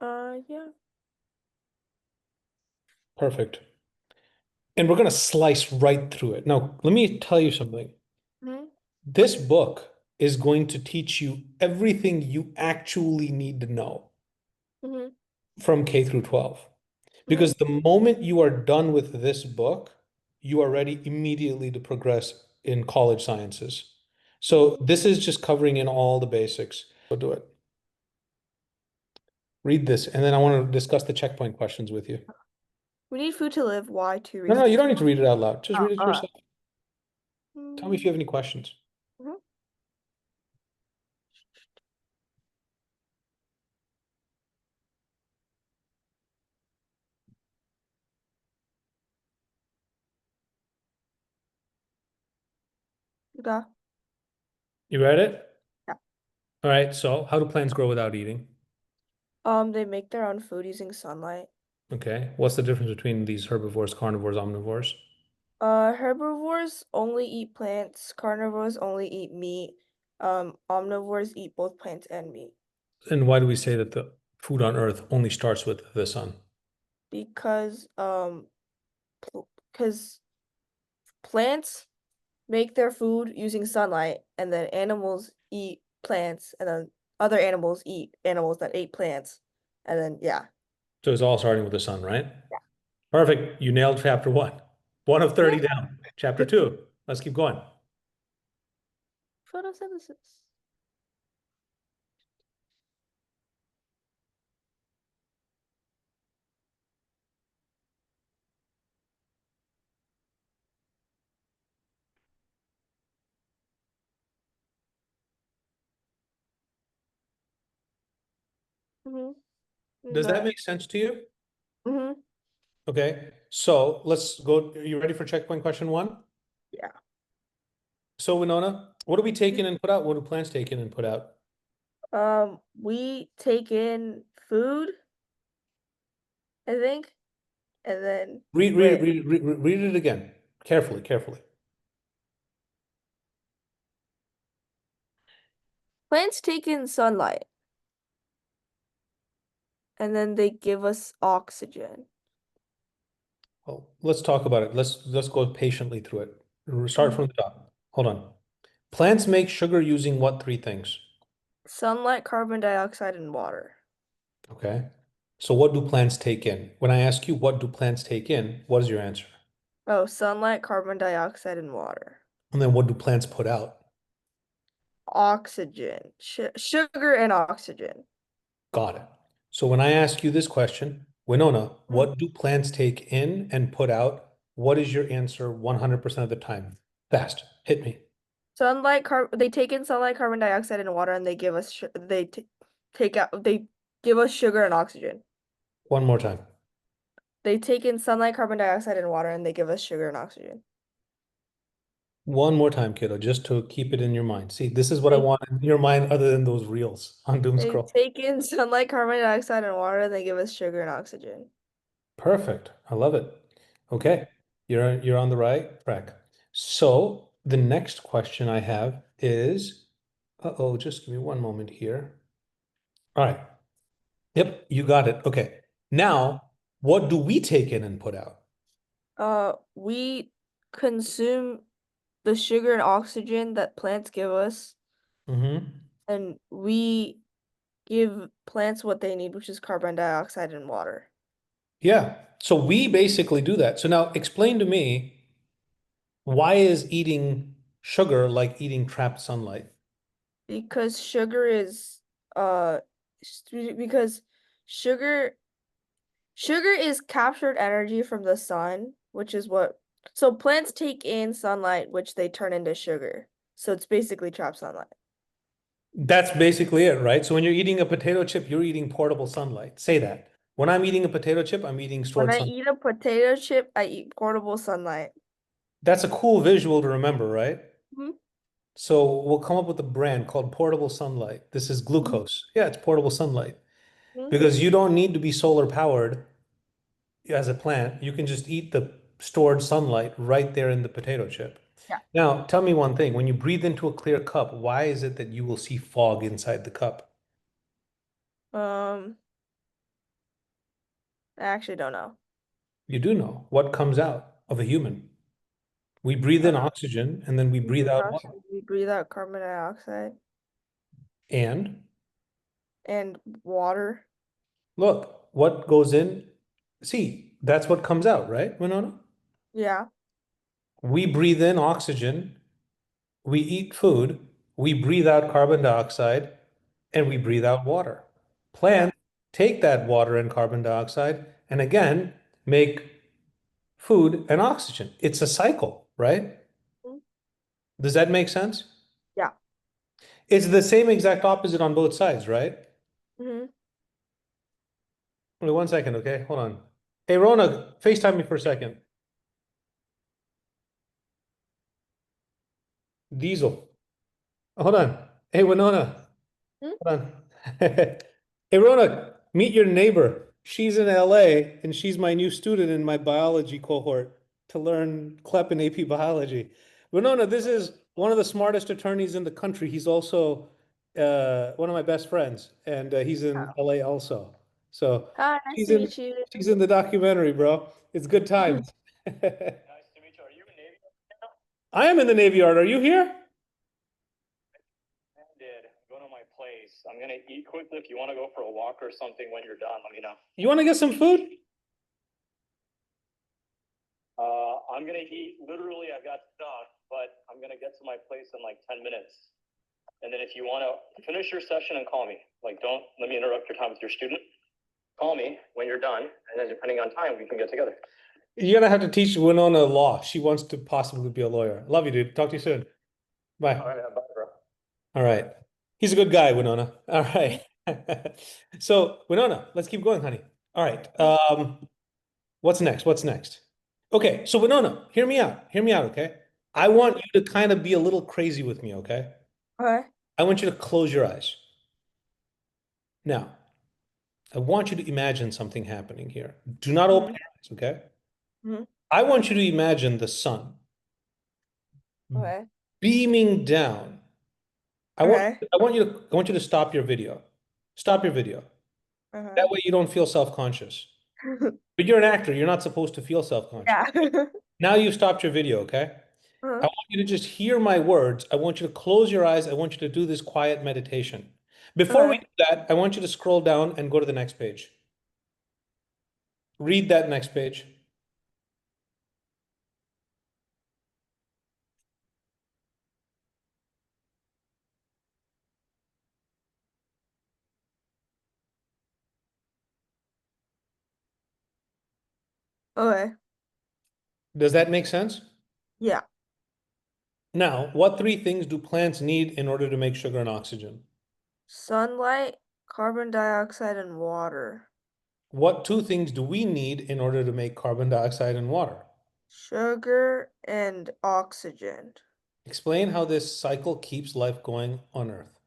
Yeah. Perfect. And we're going to slice right through it. Now, let me tell you something. Mm-hmm. This book is going to teach you everything you actually need to know Mm-hmm. from K through 12. Mm-hmm. Because the moment you are done with this book, you are ready immediately to progress in college sciences. So this is just covering in all the basics. So do it. Read this, and then I want to discuss the checkpoint questions with you. We need food to live. Why? Two No, no, you reasons. don't need to read it out loud. Just Oh, read it to all right. yourself. Tell me if you have any questions. Mm-hmm. Okay. You read it? Yeah. All right. So, how do plants grow without eating? They make their own food using sunlight. Okay. What's the difference between these herbivores, carnivores, omnivores? Herbivores only eat plants. Carnivores only eat meat. Omnivores eat both plants and meat And why do we say that the food on Earth only starts with the sun? because because plants make their food using sunlight, and then animals eat plants, and then other animals eat animals that ate plants, and then yeah. So it's all starting with the sun, right? Perfect. You nailed chapter one. One of 30 down. Chapter two. Let's keep going. Photosynthesis. Mm-hmm. Does that Okay. make sense to you? Mm-hmm. Okay. So let's go. Are you ready for checkpoint question one? Yeah. So, Winona, what do we take in and put out? What do plants take in and put out? We take in food, I think, and then wait. Read it again. Carefully, carefully. Plants take in sunlight, and then they give us oxygen. Well, let's talk about it. Let's go patiently through it. We'll start Mhm. from the top. Hold on. Plants make sugar using what three things? Sunlight, carbon dioxide, and water. Okay. So what do plants take in? When I ask you what do plants take in, what is your answer? Oh, sunlight, carbon dioxide, and water. And then what do plants put out? Oxygen, sugar, and oxygen. Got it. So when I ask you this question, Winona, Mhm. what do plants take in and put out? What is your answer 100% of the time? Fast. Hit me. They take in sunlight, carbon dioxide, and water, and they give us they give us sugar and oxygen. One more time. They take in sunlight, carbon dioxide, and water, and they give us sugar and oxygen. One more time, kiddo, just to keep it in your mind. See, this is what I They want in your mind other than those reels on doom they scroll. take in sunlight, carbon dioxide, and water, and they give us sugar and oxygen. Perfect. I love it. Mhm. Okay. You're on the right track. So the next question I have is, uh-oh, just give me one moment here. All right. Yep, you got it. Okay. Now, what do we take in and put out? We consume the sugar and oxygen that plants give us, Hmm. and we give plants what they need, which is carbon dioxide and water. Yeah. So we basically do that. So now explain to me, why is eating sugar like eating trapped sunlight? Because sugar is uh because sugar sugar is captured energy from the sun, which is what so plants take in sunlight, which they turn into sugar. So it's basically trapped sunlight. That's basically it, right? So when you're eating a potato chip, you're eating portable sunlight. Say that. When I'm eating a potato chip, I'm eating When stored I sunlight. eat a potato chip, I eat portable sunlight. That's a cool visual to remember, right? Mhm. So we'll come up with a brand called portable sunlight. This is Mhm. glucose. Yeah, it's portable sunlight Mhm. because you don't need to be solar powered as a plant. You can just eat the stored sunlight right there in the potato chip. Yeah. Now, tell me one thing. When you breathe into a clear cup, why is it that you will see fog inside the cup? Um, I actually don't know. You do know what comes out of a human. We breathe in Uh, oxygen and then we we breathe breathe out water. oxygen, we breathe out carbon dioxide And and water. look, what goes in? See, that's what comes out, right, Winona? Yeah, We breathe in oxygen, we eat food, we breathe out carbon dioxide, and we breathe out water. yeah. Plants take that water and carbon dioxide and again make food and oxygen. It's a cycle, right? Mhm. Does that make sense? Yeah. It's the same exact opposite on both sides, right? Hmm. Wait 1 second, okay? Hold on. Hey, Rona, FaceTime me for a second. Diesel. Hold on. Hey, Winona. Hold on. Hey, Rona, meet your neighbor. She's in LA and she's my new student in my biology cohort to learn CLEP and AP biology. Winona, this is one of the smartest attorneys in the country. He's also one of my best friends, and he's in LA also. So Hi, nice she's to in meet you. she's in the documentary, bro. It's good times. I am in the Navy Yard. Are you here? Did go to my place. I'm gonna eat quickly. If you want to go for a walk or something when you're done, let me know. You want to get some food? I'm gonna eat. Literally, I've got stuff, but I'm gonna get to my place in like 10 minutes. And then if you want to finish your session and call me, like don't let me interrupt your time with your student. Call me when you're done, and then depending on time, we can get together. You're gonna have to teach Winona law. She wants to possibly be a lawyer. Love you, dude. Talk to you soon. All Bye. right, bye, bro. All right. He's a good guy, Winona. All right. So, Winona, let's keep going, honey. All right. What's next? What's next? Okay. So, Winona, hear me out. Hear me out, okay? I want you to kind of be a little crazy with me, okay? Okay. I want you to close your eyes. Now, I want you to imagine something happening here. Do not open Hmm. your eyes, okay? Hmm. I want you to imagine the sun Okay. beaming down. I want Okay. I want you to stop your video. Stop your video. That Uh-huh. way you don't feel self-conscious. But you're an actor, you're not supposed to feel self-conscious. Yeah. Now you've stopped your video, okay? I Uh-huh. want you to just hear my words. I want you to close your eyes. I want you to do this quiet meditation. Before we Okay. do that, I want you to scroll down and go to the next page. Read that next page. Okay. Does that make sense? Yeah. Now, what three things do plants need in order to make sugar and oxygen? Sunlight, carbon dioxide, and water. What two things do we need in order to make carbon dioxide and water? Sugar and oxygen. Explain how this cycle keeps life going on Earth.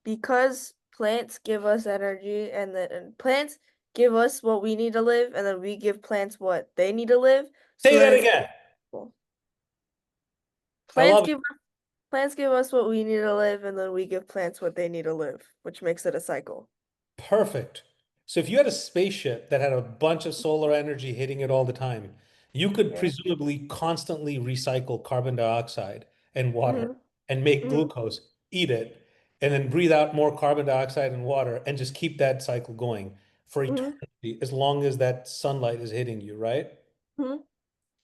Because plants give us energy and plants give us what we need to live, and then we give plants what they need to live. So Say then that it's again. cool. I Plants love it. give plants give us what we need to live, and then we give plants what they need to live, which makes it a cycle. Perfect. So if you had a spaceship that had a bunch of solar energy hitting it all the time, you could Yeah. presumably constantly recycle carbon dioxide and water Mm-hmm. and make Mm-hmm. glucose, eat it, and then breathe out more carbon dioxide and water and just keep that cycle going for Mm-hmm. eternity as long as that sunlight is hitting you, right? Mm-hmm.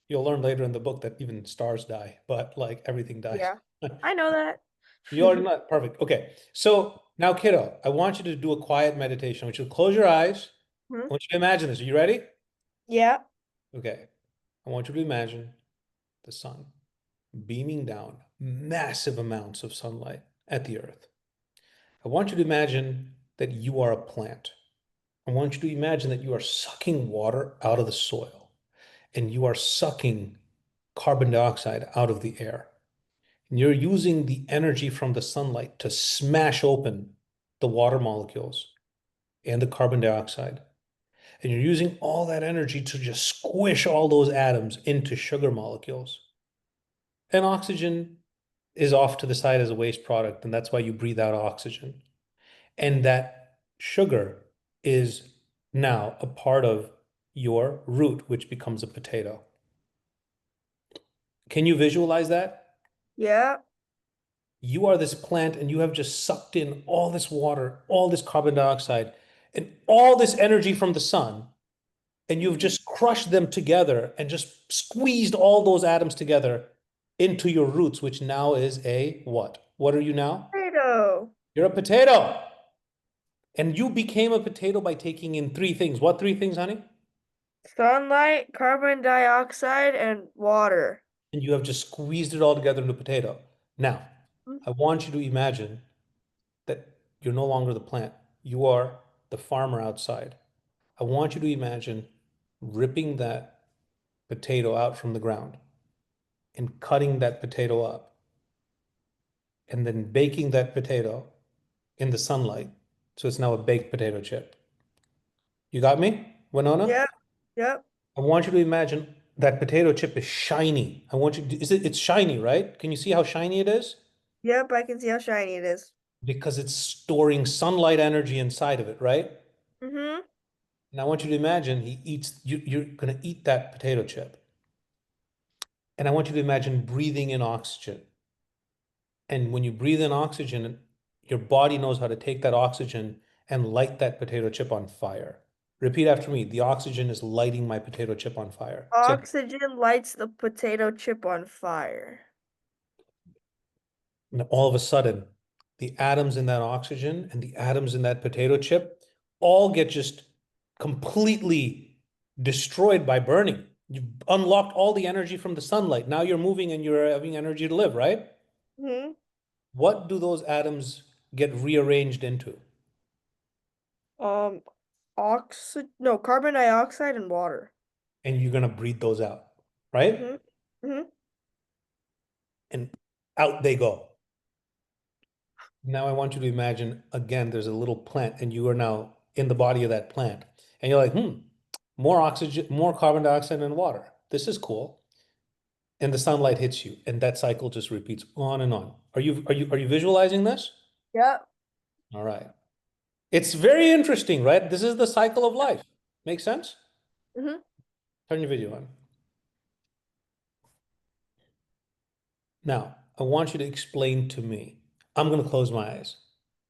You'll learn later in the book that even stars die, but like everything dies. Yeah. I know that. You already know that. Perfect. Okay. So now, kiddo, I want you to do a quiet meditation. I want you to close your eyes. Hmm. I want you to imagine this. Are you ready? Yeah. Okay. I want you to imagine the sun beaming down massive amounts of sunlight at the earth. I want you to imagine that you are a plant. I want you to imagine that you are sucking water out of the soil and you are sucking carbon dioxide out of the air. And you're using the energy from the sunlight to smash open the water molecules and the carbon dioxide. And you're using all that energy to just squish all those atoms into sugar molecules. And oxygen is off to the side as a waste product, and that's why you breathe out oxygen. And that sugar is now a part of your root, which becomes a potato. Can you visualize that? Yeah. You are this plant and you have just sucked in all this water, all this carbon dioxide, and all this energy from the sun, and you've just crushed them together and just squeezed all those atoms together into your roots, which now is a what? What are you now? Potato. You're a potato. And you became a potato by taking in three things. What three things, honey? Sunlight, carbon dioxide, and water. And you have just squeezed it all together into a potato. Now, I want you to imagine that you're no longer the plant. You are the farmer outside. I want you to imagine ripping that potato out from the ground and cutting that potato up and then baking that potato in the sunlight. So it's now a baked potato chip. You got me, Wenona? Yep. Yep. I want you to imagine that potato chip is shiny. I want you to, it's shiny, right? Can you see how shiny it is? Yep, I can see how shiny it is. Because it's storing sunlight energy inside of it, right? Mm-hmm. And I want you to imagine you're going to eat that potato chip. And I want you to imagine breathing in oxygen. And when you breathe in oxygen, your body knows how to take that oxygen and light that potato chip on fire. Repeat after me. The oxygen is lighting my potato chip on fire. Say, Oxygen lights the potato chip on fire. and all of a sudden, the atoms in that oxygen and the atoms in that potato chip all get just completely destroyed by burning. You've unlocked all the energy from the sunlight. Now you're moving and you're having energy to live, right? Mm-hmm. What do those atoms get rearranged into? Um, carbon dioxide and water. And you're going to breathe those out, right? Mm-hmm. Mm-hmm. And out they go. Now I want you to imagine again, there's a little plant, and you are now in the body of that plant. And you're like, more oxygen, more carbon dioxide and water. This is cool. And the sunlight hits you, and that cycle just repeats on and on. Are you visualizing this? Yep. All right. It's very interesting, right? This is the cycle of life. Make sense? Mm-hmm. Turn your video on. Now, I want you to explain to me. I'm going to close my eyes.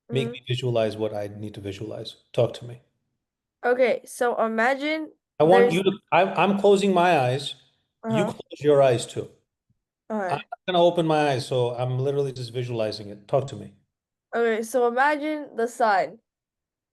Make Mm-hmm. me visualize what I need to visualize. Talk to me. Okay, so imagine I want there's you to, I'm closing my eyes. You uh-huh. close your eyes too. I'm Okay. not going to open my eyes, so I'm literally just visualizing it. Talk to me. Okay, so imagine the sun,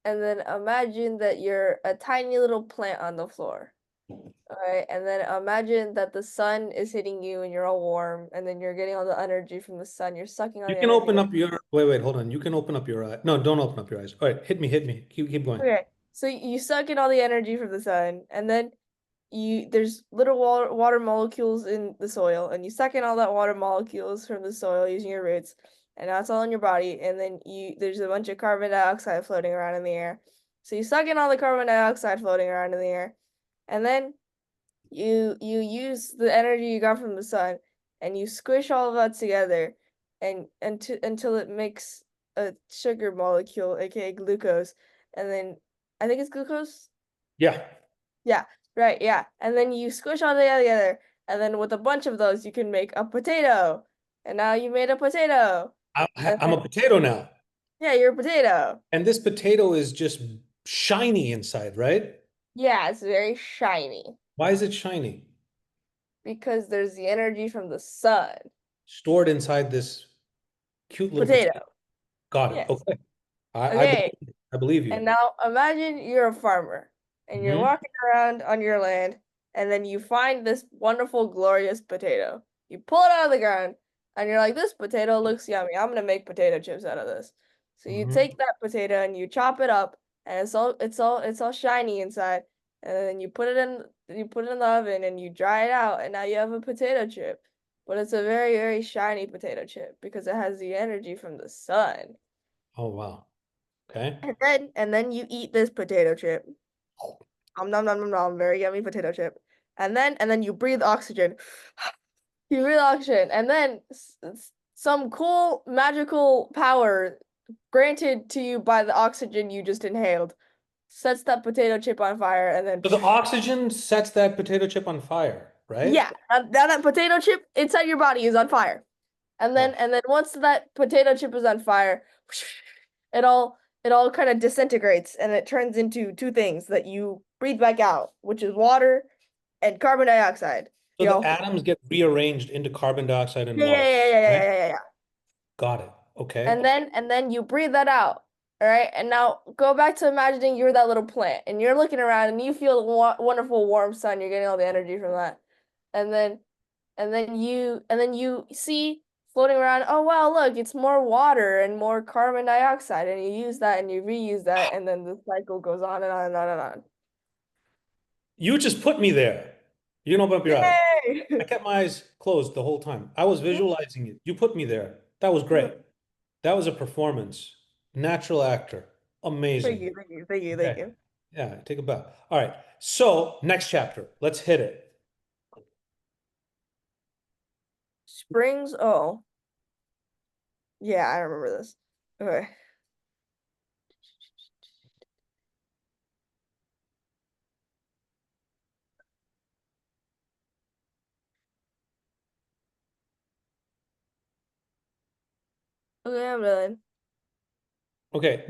and then imagine that you're a tiny little plant on the floor. Alright, and then imagine that the sun is hitting you and you're all warm, and then you're getting all the energy from the sun. You're sucking all You the can energy. open up your, wait, hold on. You can open up your eye. No, don't open up your eyes. All right, hit me. Keep going. Okay, so you suck in all the energy from the sun, and then there's little water molecules in the soil, and you suck in all that water molecules from the soil using your roots, and that's all in your body. And then there's a bunch of carbon dioxide floating around in the air. So you suck in all the carbon dioxide floating around in the air, and then you use the energy you got from the sun, and you squish all of that together, and until it makes a sugar molecule, aka glucose, and then I think it's glucose. Yeah. Yeah, right, yeah. And then you squish all together, and then with a bunch of those, you can make a potato. And now you made a potato. And I'm then, a potato now. yeah, you're a potato. And this potato is just shiny inside, right? Yeah, it's very shiny Why is it shiny? because there's the energy from the sun. Stored inside this cute little Potato. potato. Got it. Yes. Okay. I believe Okay. you. I believe And you. now imagine you're a farmer and you're Hmm. walking around on your land, and then you find this wonderful, glorious potato. You pull it out of the ground and you're like, this potato looks yummy. I'm gonna make potato chips out of this. So you Hmm. take that potato and you chop it up, and it's all shiny inside. And then you put it in the oven and you dry it out, and now you have a potato chip. But it's a very, very shiny potato chip because it has the energy from the sun. Oh, wow. Okay. And then you eat this potato chip. Nom nom nom nom, very yummy potato chip. And then you breathe oxygen. You breathe oxygen, and then some cool magical power granted to you by the oxygen you just inhaled sets that potato chip on fire, and then So the oxygen sets that potato chip on fire, right? yeah, now that potato chip inside your body is on fire. And then Oh. and then once that potato chip is on fire, it all kind of disintegrates and it turns into two things that you breathe back out, which is water and carbon dioxide. So You the know? atoms get rearranged into carbon dioxide and Yeah, yeah, water, yeah, yeah, yeah, right? yeah, yeah, yeah. Got it. Okay. And then you breathe that out. All right. And now go back to imagining you're that little plant and you're looking around and you feel the wonderful warm sun. You're getting all the energy from that. And then you see floating around, oh wow, look, it's more water and more carbon dioxide, and you use that and you reuse that, and then the cycle goes on and on and on and on. You just put me there. You don't open up your eyes. I Yay! kept my eyes closed the whole time. I was visualizing it. You put me there. That was great. That was a performance. Natural actor. Thank Amazing. you, thank you, thank you, thank Okay. you. Yeah, take a bow. All right. So, next chapter. Let's hit it. Springs, oh. Yeah, I remember this. Okay. Okay, I'm done. Okay.